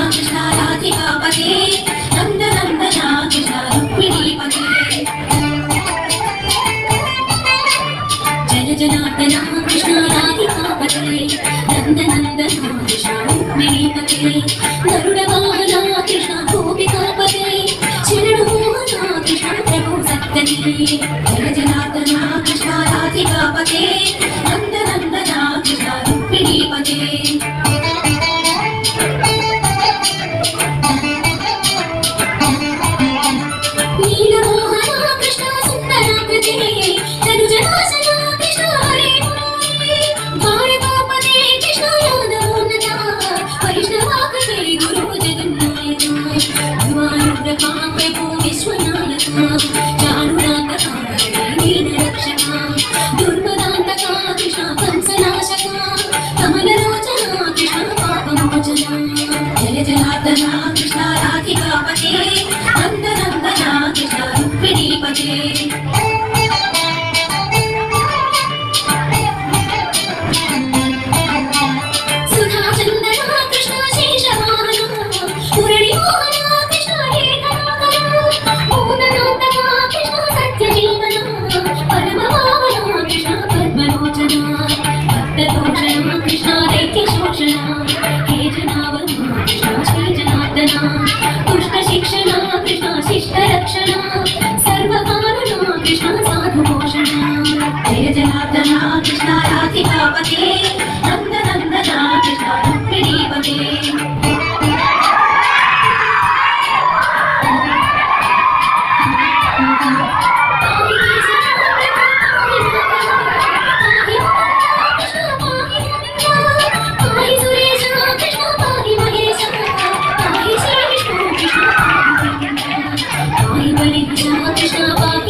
कृष्ण राधिकापते नंद नंदना कृष्ण रुक्मिणीपते जन जनार्दना कृष्ण राधिकापते नंद नंदना कृष्ण रुक्मिणीपते गरुड़ वाहना कृष्ण गोपिकापते शरणु मोहना कृष्ण प्रभु सत्तने जन जनार्दना कृष्ण राधिकापते नंद नंदना कृष्ण रुक्मिणीपते जय जनार्दना कृष्ण राधिकापते नंद नंदना कृष्ण रुक्मिणीपते दुष्ट शिक्षण कृष्ण शिष्ट रक्षण सर्वकारणा कृष्ण साधु पोषण जय जनार्दना कृष्ण राधिकापते नंद नंदना कृष्ण रुक्मिणीपते कृष्ण